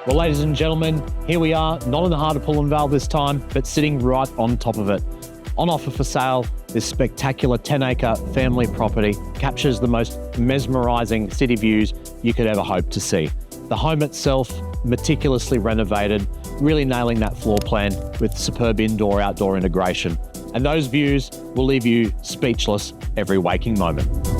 Well, ladies and gentlemen, here we are, not in the heart of Pullenvale this time, but sitting right on top of it. On offer for sale, this spectacular 10-acre family property captures the most mesmerising city views you could ever hope to see. The home itself, meticulously renovated, really nailing that floor plan with superb indoor-outdoor integration. And those views will leave you speechless every waking moment.